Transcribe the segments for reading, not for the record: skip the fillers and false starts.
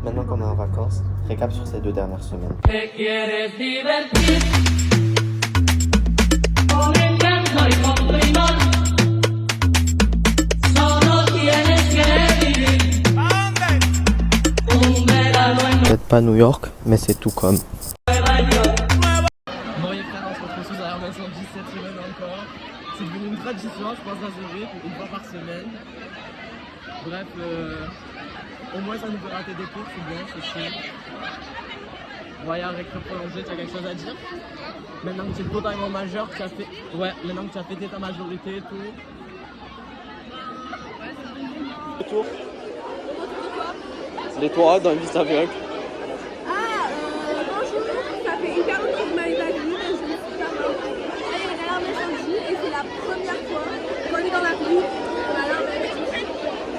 maintenant qu'on est en vacances, récap sur ces 2 dernières semaines. Peut-être pas New York, mais c'est tout comme. Bon les frères, on se retrouve tous à Hermès en 17 semaines encore. C'est devenu une tradition, je pense, à Zurich, une fois par semaine. Bref, au moins ça nous fait rater des cours, c'est bien, c'est chill. Voyage récré prolongé, tu as quelque chose à dire? Maintenant que tu es totalement majeur, tu as fait... Ouais, maintenant que tu as fêté ta majorité et tout. Retour. Les toits dans Vista Vlog. Bonjour, ça fait hyper longtemps que vous m'avez pas vu, mais je me suis pas morte. Là, il y a une alarme incendie et c'est la première fois qu'on est dans la rue, l'alarme incendie.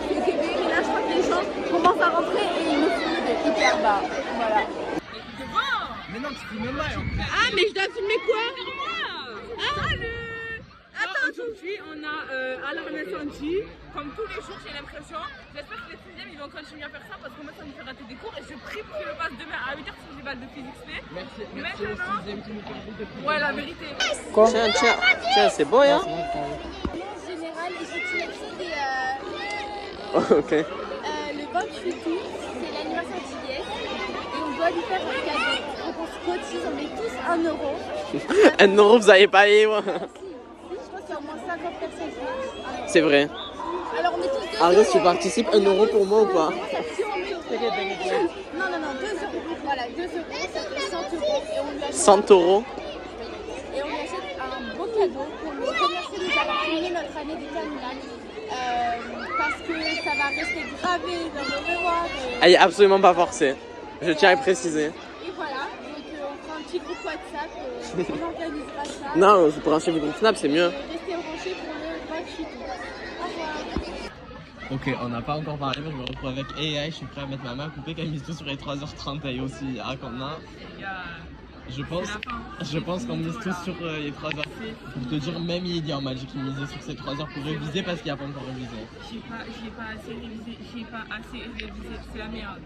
C'est Québec, mais là, je crois que les gens commencent à rentrer et ils me filment hyper bas. Voilà. Mais non, tu filmes mal. Ah, mais je dois filmer quoi? Salut! Attends, aujourd'hui on a alarme incendie, comme tous les jours j'ai l'impression. J'espère que les 6e ils vont continuer à faire ça parce que moi ça me fait rater des cours et je prie pour qu'ils le passent demain à 8h sur les balles de physique spé. Merci au 6e qui nous permet de filmer. Ouais, la vérité. Tiens, c'est bon, hein? Général, et j'ai tiré Ok. le 28 août, c'est l'anniversaire d'Iliès et on doit lui faire un cadeau. Donc on se cotise, on met tous 1 euro. 1 euro, vous avez payé, ouais. Si, je pense qu'il y a au moins 50 personnes qui mettent 1 euro. C'est vrai. Alors on est tous 2 Arrête, euros. tu participes 1 euro pour moi ou pas? Non, 2 euros. Voilà, 2 euros, ça fait 100 euros. Et on lui achète 100 euros. Et on lui achète un beau cadeau pour lui remercier de nous avoir fini notre année de terminale. Parce que ça va rester gravé dans nos mémoires. Elle est absolument pas forcée. Je tiens à préciser. Et voilà, donc on fera un petit groupe WhatsApp, on organisera ça. Non, je prends un chef de groupe Snap, c'est mieux. Restez branchés pour le 28 août. Au revoir. Ok, on n'a pas encore parlé, mais je me retrouve avec AI. Je suis prêt à mettre ma main à couper, qu'elle mise tout sur les 3h30 et aussi à Condna. Je pense qu'on mise tous sur les 3 heures. Pour te dire, même il en Magic, il misait sur ces 3 heures pour réviser parce qu'il n'y a pas encore révisé. J'ai pas assez révisé, c'est la merde.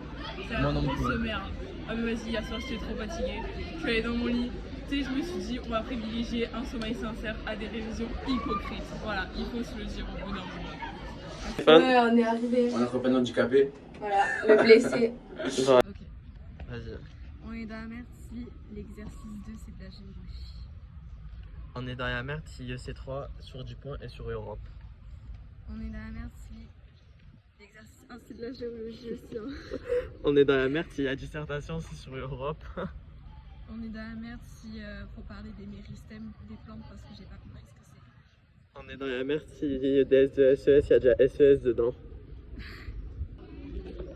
C'est Moi la non grosse plus. merde. Ah mais vas-y, hier soir j'étais trop fatiguée. Je suis allée dans mon lit. Tu sais, je me suis dit, on va privilégier un sommeil sincère à des révisions hypocrites. Voilà, il faut se le dire au bonheur du monde. Ouais, on est arrivé. On a trouvé un handicapé. Voilà, le blessé. Vas-y. On est dans la merde si l'exercice 2 c'est de la géologie. On est dans la merde si EC3 sur Dupont et sur Europe. On est dans la merde si l'exercice 1 c'est de la géologie aussi. Hein. On est dans la merde si la dissertation c'est sur Europe. On est dans la merde si faut parler des méristèmes des plantes parce que j'ai pas compris ce que c'est. On est dans la merde si DS de SES, il y a déjà SES dedans.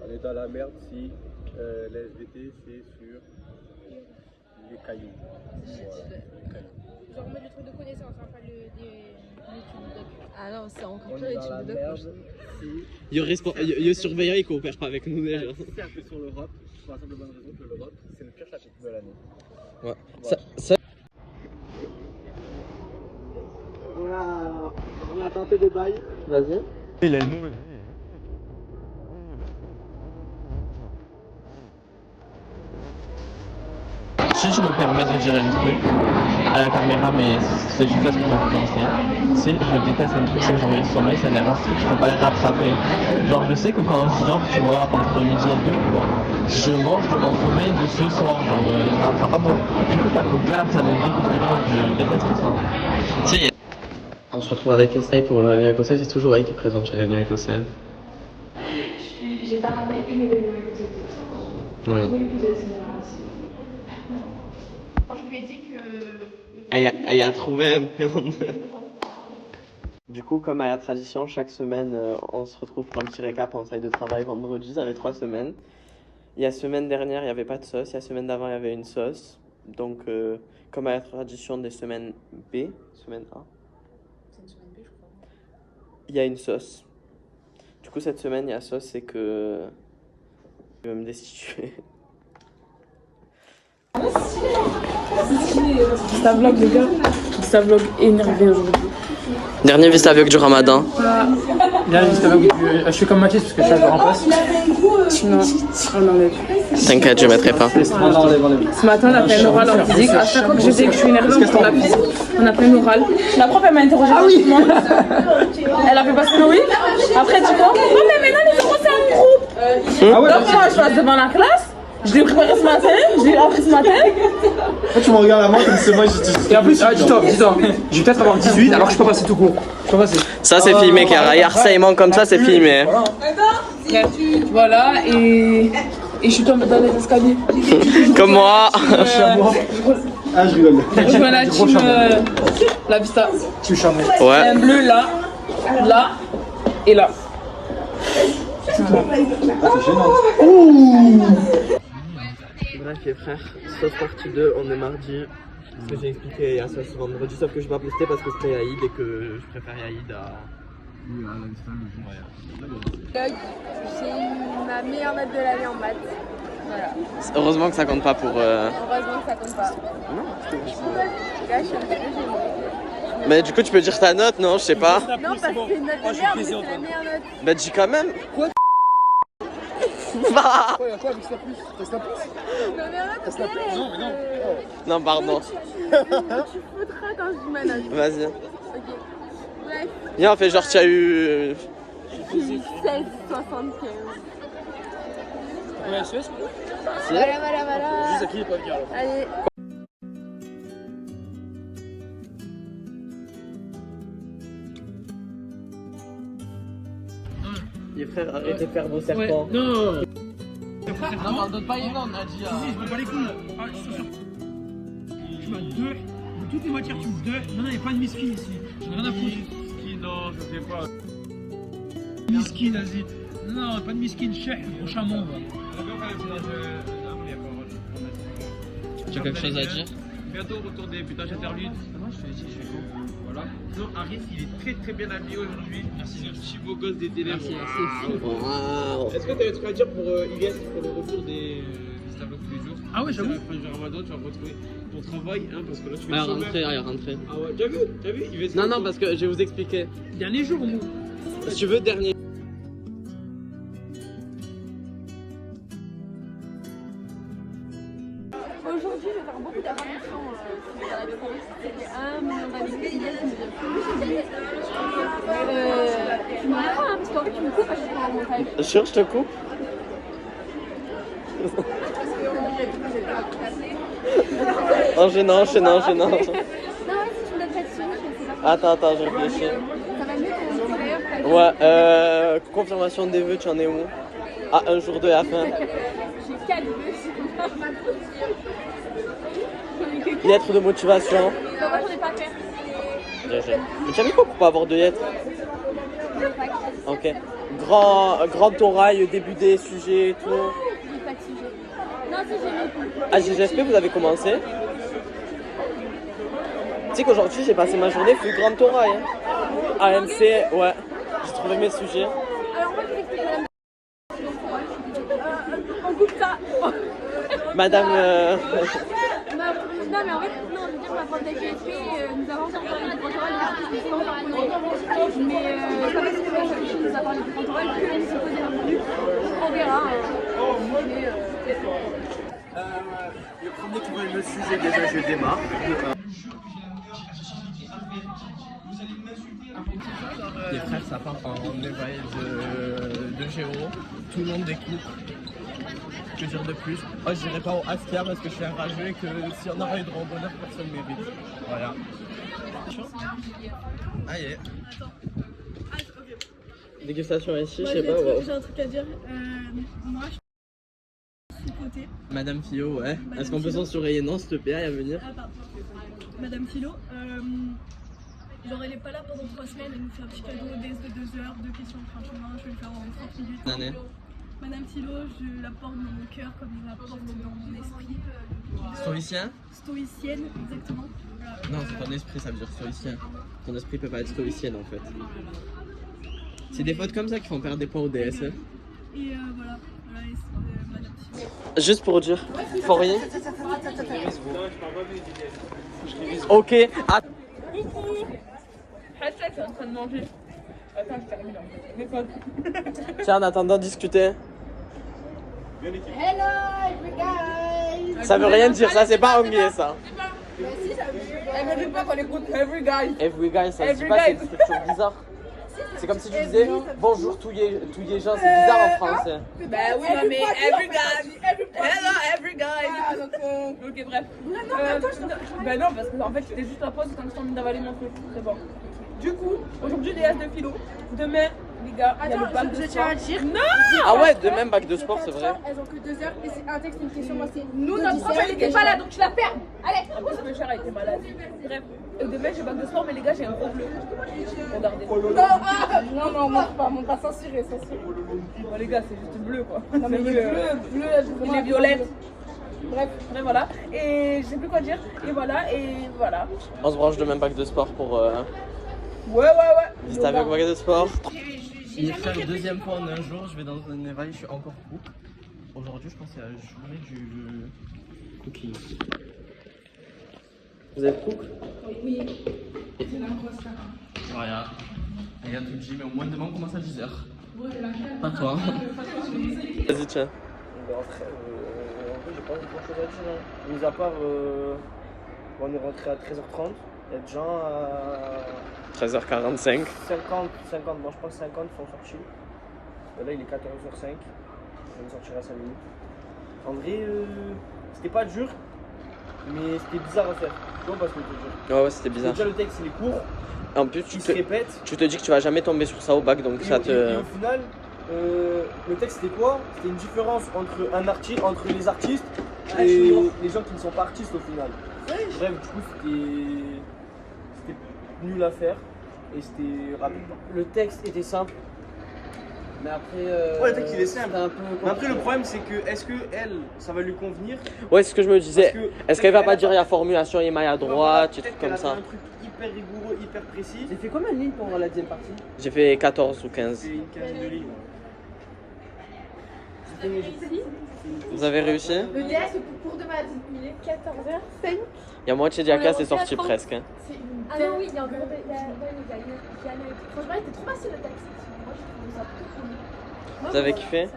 On est dans la merde si la SVT c'est sur les cailloux. Genre, on met le truc de connaissance, hein, pas l'étude de doc. Ah non, c'est encore On pire est les dans la tubes de merde si Le surveillant il coopère pas avec nous déjà. c'est un peu sur l'Europe, pour la simple bonne raison que l'Europe c'est le pire chapitre de l'année. Ouais. On a tenté des bails. Vas-y. Il est nous. Si je me permets de dire un truc à la caméra, mais c'est juste parce que je m'en penser. C'est, je déteste un truc, c'est que genre le sommeil, c'est un truc, je peux pas le rattraper. Genre, je sais que quand je dors, tu vois, entre midi et 2, je mange de mon sommeil de ce soir. Genre, je rattrape pas. Du coup, ça me garde, ça me dégoûte vraiment, je déteste ça. Tu sais, on se retrouve avec Estelle pour l'année écossaise, c'est toujours elle qui est présente chez l'année écossaise. J'ai pas rappelé une événement écossaise. Oui. Je lui ai dit que. Elle a trouvé un peu. Du coup, comme à la tradition, chaque semaine, on se retrouve pour un petit récap en salle de travail vendredi, ça fait 3 semaines. Il y a la semaine dernière, il n'y avait pas de sauce. Il y a la semaine d'avant, il y avait une sauce. Donc, comme à la tradition des semaines B, semaine A. C'est une semaine B je crois. Il y a une sauce. Du coup, cette semaine, il y a la sauce, c'est que je vais me destituer. Vista vlog, les gars. Vista vlog énervé aujourd'hui. Dernier Vista Vlog du Ramadan. Là, juste avec, je suis comme Mathis parce que je suis en place. Non, on enlève. T'inquiète, je mettrai pas. Ce matin, on a fait un oral en physique. À chaque fois que je dis que je suis énervée pour la physique, on a fait un oral. La prof, elle m'a interrogée gratuitement. Elle a fait passer le oui. Après, tu vois, oh, mais maintenant, les euros, c'est un groupe. Donc, moi, je passe devant la classe. Je l'ai préparé ce matin, je l'ai appris ce matin. Toi, tu me regardes à moi comme c'est moi, je Et en plus, dis-toi, je vais peut-être avoir 18 alors que je peux passer tout court. Je peux passer. Ça, c'est filmé, car il y a harcèlement comme ça, c'est filmé. Voilà, et je suis tombée dans les escaliers. Comme moi. Ah, je rigole. Je rejoins la team La Vista. Tu chameau. Ouais. Un bleu là, là et là. C'est gênant. Bref les frères, sauf partie 2, on est mardi. Ce que j'ai expliqué il y a ça ce vendredi, sauf que je vais pas poster parce que c'était Yaïd et que je préfère Yaïd à... J'ai eu ma meilleure note de l'année en maths. Voilà. Heureusement que ça compte pas pour... Heureusement que ça compte pas. Là, je suis un petit peu gênée. Mais du coup tu peux dire ta note, non? Je sais pas. Non, parce que c'est une note de merde, mais c'est la meilleure note. Bah dis quand même. Quoi? Bah. Quoi, avec la plus? Ma meilleure note, c'est la Non, mais non. Non, pardon. Tu foutras quand je dis ma note. Vas-y. Ok. Bref, Viens, on fait genre tu as eu... j'ai eu 16,75. Ouais, c'est Si. Voilà. Juste à qui il peut venir alors. Allez. Les frères, arrêtez de faire vos serpents. Non. Non, mais on donne pas les noms, on a dit. Si, je me bats les couilles. Ah, c'est sûr. Tu m'as deux. De toutes les matières, tu me deux. Non, il n'y a pas de miskin ici. J'en ai rien à foutre. Non, je sais pas. Miskin, vas-y. Non, pas de miskin, chef, au chamon. Tu as quelque chose à dire? Bientôt retour des putains interludes. Moi, je te dis, je vais voilà. Non, Aris, il est très très bien habillé aujourd'hui. Merci, c'est un petit beau gosse des ténèbres. Wow. Est-ce que tu as un truc à dire pour Ilyes pour le retour des tableaux tous les jours? Ah ouais, j'avoue. Après le Ramadan, tu vas retrouver ton travail, hein, parce que là tu fais le chômeur. Rentrez. Ah ouais, t'as vu, il va Non, parce que je vais vous expliquer. Dernier jour, moi. Si tu veux, dernier. Aujourd'hui, je vais faire beaucoup d'apparitions. C'était 1 million d'années. Tu me dis pas, parce qu'en fait, tu me coupes à chaque fois en montage. Sûr, je te coupe? Enchaînant. Non, vas-y, tu me donnes pas de signes, je sais pas. Attends, je réfléchis. Ça va mieux ton d'ailleurs. Ouais, confirmation des vœux, tu en es où? Ah, un jour de la fin. J'ai 4 vœux. Lettre de motivation. Non, moi, j'en ai pas fait. Mais tu as mis quoi pour pas avoir de lettres? Ok. Grand oral, début des sujets et tout. J'ai pas de sujet. Non, si, j'ai mis. Ah, GGSP, vous avez commencé? Tu sais qu'aujourd'hui, j'ai passé ma journée plus grand oral. Hein. AMC, ouais. J'ai trouvé mes sujets. Alors, moi, je vais expliquer madame. On coupe ça. Madame... Non, mais en fait, non, je veux dire, ma prof d'AGSP, nous avons encore parlé du contrôle, mais ça va être que nous a parlé du contrôle, que les supposés inconnus. On verra. Le premier qui veut le sujet, déjà, je démarre. Les frères, ça part en éveil de géo. Tout le monde découpe. Que dire de plus? Oh, je dirais pas au Askia parce que je suis enragé et que si on aurait eu de randonneur, personne ne mérite. Voilà. Aïe. Dégustation ici, je sais pas. J'ai un truc à dire. Moi, je suis sous-côté. Madame Fillot, ouais. Est-ce qu'on peut s'en surveiller? Non, s'il te plaît, à venir. Ah, pardon. Madame Philo, genre elle est pas là pendant 3 semaines, elle nous fait un petit cadeau de 2 heures, 2 questions de fin de chemin, je vais le faire en 30 minutes. Année. Madame Philo, je la porte dans mon cœur comme je la porte dans mon esprit. Stoïcien? Stoïcienne, exactement. Non, c'est ton esprit, ça veut dire stoïcien. Ton esprit peut pas être stoïcienne en fait. C'est des fautes comme ça qui font perdre des points au DSF. Et voilà, et c'est Madame Philo. Juste pour dire, faut rien. Ok. Ah. Hashtag, c'est en train de manger. Attends, je termine. Tiens, en attendant, discuter. Bien équipé. Hello, every guys. Ça veut rien dire, ça c'est pas anglais ça. Bah si, ça veut dire. Elle me dit pas qu'on écoute Every Guy. Every guy, ça se dit Every pas, guy. c'est toujours bizarre. C'est comme si tu disais bonjour tous les gens, c'est bizarre en français. Bah oui, non, mais Every Guy. Hello, Every Guy. Ok, bref. Bah non, parce que en fait, j'étais juste à pause quand je t'ai envie d'avaler mon truc. C'est bon. Du coup, aujourd'hui, les S de philo. Demain, les gars, il y a le bac de sport. Non! Ah ouais, de même bac de sport, c'est vrai. Elles ont que 2 heures et c'est un texte, une question. Moi, c'est Nous, notre prof, elle était pas là, donc tu la perds. Allez, parce que cher, elle était malade. Bref. Et demain, j'ai bac de sport, mais les gars, j'ai un gros bleu. Regardez. Non, montre pas, censuré. Bon, les gars, c'est juste bleu, quoi. Non, mais bleu, Il est violette. Bref, voilà. Et je sais plus quoi dire. Et voilà. On se branche de même bac de sport pour Ouais. visiter avec bac de sport. Il fait la deuxième fois en un jour, je vais dans un éveil, je suis encore cook. Aujourd'hui, je pense que c'est la journée du cooking. Vous êtes cook? Oui. Voilà. Il y a tout le gym, mais au moins demain on commence à 10h. Pas toi. Vas-y, tiens. En fait, j'ai pas grand chose à dire. Hein. Mis à part, on est rentré à 13h30. Il y a des gens à 13h45. 50, bon, je pense 50 sont sortis. Là, il est 14h05. Je vais sortir à 5 minutes. En vrai, c'était pas dur, mais c'était bizarre à faire. Tu vois, parce que c'était dur. Ouais, c'était bizarre. Déjà, le texte, il est court. En plus, Il se répète. tu te dis que tu vas jamais tomber sur ça au bac, donc ça te. Et au final, le texte c'était quoi? C'était une différence entre les artistes et les gens qui ne sont pas artistes au final. Bref, du coup, c'était nul à faire et c'était rapide. Le texte était simple, mais après. Ouais, le texte il est simple. c'était un peu Mais après, le problème, c'est que est-ce que elle, ça va lui convenir? Ouais, c'est ce que je me disais. Parce que Est-ce qu'elle va pas elle a dire il y a formulation, il maille à droite, des Peut-être trucs qu'elle comme a fait ça? un truc hyper rigoureux, hyper précis. J'ai fait combien de lignes pour la deuxième partie? J'ai fait 14 ou 15. C'est une quinzaine de lignes. Vous avez réussi? Le DS, pour de maths, il est 14h05. Il y a moitié de la classe est sortie presque. Hein. C'est une Ah non, oui, il y a encore Franchement, il était trop facile le texte. Moi, je trouve ça plutôt cool. Vous avez kiffé?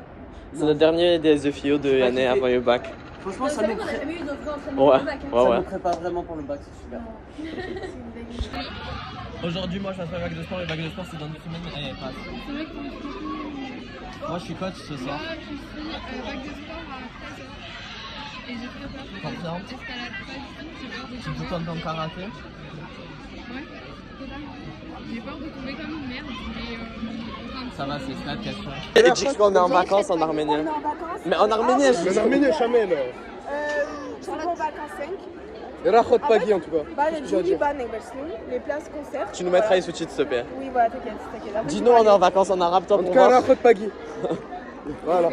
C'est notre dernier DS de philo de l'année avant le bac. Franchement, Vous ça savez nous qu'on a jamais eu de vrai entraînement Ouais, de bac. ouais, ça ouais. nous prépare vraiment pour le bac, c'est super. Aujourd'hui, moi je vais faire le bac de sport. Le bac de sport, c'est dans 2 semaines. Eh, passe. Moi, je suis coach ce soir. Moi, je suis bac de sport à 13h. Et j'ai peur Confiante. escalade pas du tout. J'ai peur de Tu tomber. te tournes dans le karaté. Ouais, totalement. J'ai peur de tomber comme une merde. Mais Ça va, c'est ça la question. Et dis qu'on est en vacances en Arménie. On est en vacances. Mais en Arménie, je Mais Arménie, jamais là. On va en vacances 5. Rachot Pagi en tout cas. Bah, les Djouliban et les places concerts. Tu nous mettras les sous-titres, s'il te plaît. Oui, voilà, t'inquiète. Après, Dis-nous, on est en vacances en arabe, toi, En tout pour cas, voir. Rachot Pagi. Voilà.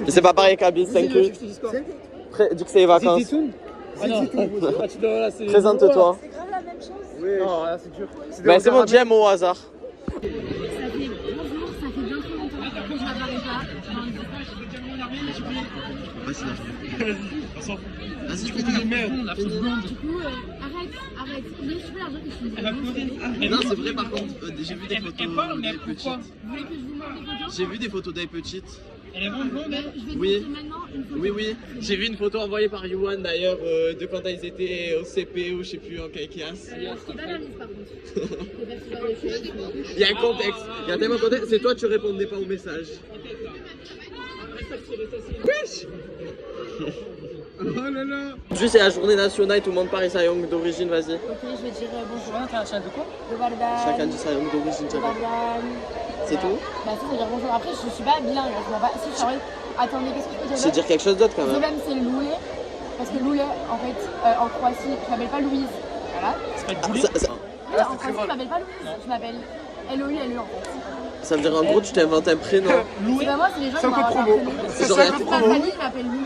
C'est pas pareil qu'Abil 5 Dis que c'est les vacances. Présente-toi. C'est grave la même chose. Oui. Non, là c'est dur. Ben, c'est bon, Jem au hasard. ça fait bonjour, ça fait bien trop longtemps que je n'avais pas. Vas-y, je peux te merde. Du coup, arrête. Mais je peux leur dire que je suis une Non, c'est vrai, par contre, j'ai vu des photos d'elle petite. Vous voulez que je vous montre des photos? J'ai vu des photos d'elle petite. Je vais vous Oui. montrer maintenant une photo. Oui, j'ai vu une photo envoyée par Yuan d'ailleurs de quand ils étaient au CP ou je sais plus en quelle classe. Je t'ai pas la liste par contre. Je vais faire ce genre de choses. Il y a un contexte, il y a tellement de contexte, c'est toi tu répondais pas au message. Wesh. Oh là là. Aujourd'hui c'est la journée nationale, tout le monde parle sa langue d'origine, vas-y. Ok, je vais dire bonjour. de quoi? Le Bardan. Chacun dit sa langue d'origine, Le tiens. Bardan. C'est tout? Bah, ça veut dire bonjour. Après, je suis pas bilingue. Je vois pas. Si, je suis en vrai. Attendez, qu'est-ce que je peux C'est dire? dire quelque chose d'autre quand même. Zolem, c'est Loulé. Parce que Loulé, en fait, en Croatie, je m'appelle pas Louise. Voilà. Ah, En Croatie, je m'appelle pas Louise. Je m'appelle L-O-U-L-E en fait. ça veut dire en gros tu t'inventes un prénom. C'est pas moi, c'est les gens qui C'est un m'ont peu inventé un promo. prénom. C'est genre, il y a Toute ma famille m'appelle Loulé.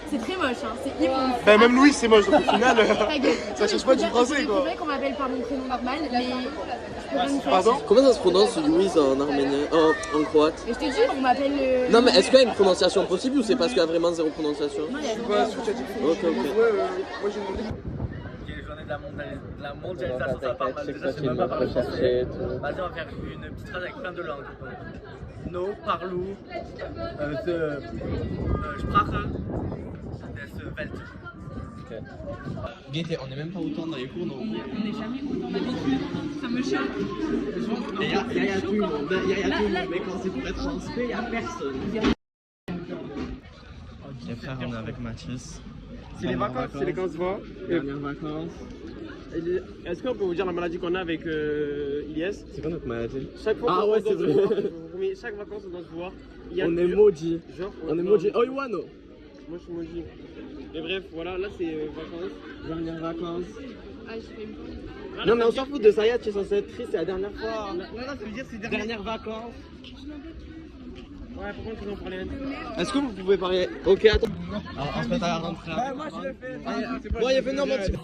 C'est très moche, hein. C'est immonde. Ben même Louis c'est moche donc au final. Ta gueule. Ça change pas du français quoi. C'est vrai qu'on m'appelle par mon prénom normal, mais je peux rien y faire. Pardon? Comment ça se prononce Louise en arménien, en croate? Et je te dis, on m'appelle. Non mais est-ce qu'il y a une prononciation possible ou c'est parce qu'il y a vraiment zéro prononciation? Non, il y a Voilà ce que tu as dit. Ok. Ouais, moi j'ai demandé. Qui est les journées de la mondialisation, ça parle mal. Déjà, je sais même pas parler français. Vas-y, on va faire une petite phrase avec plein de langues. No, parlu, Sprache, des Welt. Gaieté, on est même pas autant dans les cours, donc. On n'est jamais autant d'habitude. Ça me choque. Il y a tout le monde, il y a tout le monde, mais quand c'est pour être en spé, il y a personne. Les frères, on est avec Mathis. C'est les vacances, c'est les 15 fois. Dernières vacances. Est-ce qu'on peut vous dire la maladie qu'on a avec Ilyes? C'est quoi notre maladie? Chaque fois Ah ouais, c'est vrai. Chaque vacances, on doit se voir. On est maudit. Genre, On est maudit. Oh, Iwano! Moi, je suis maudit. Et bref, voilà, là, c'est vacances. Dernières vacances. Ah, je vais me Non, mais on s'en fout de ça, tu es censé être triste, c'est la dernière fois. Là, ça veut dire c'est Dernières vacances. Ouais, par contre, vous en parlez. Est-ce que vous pouvez parler? Ok, attends. Alors, on se met à la rentrée. Moi, je l'ai fait. Bon, il est venu en mode.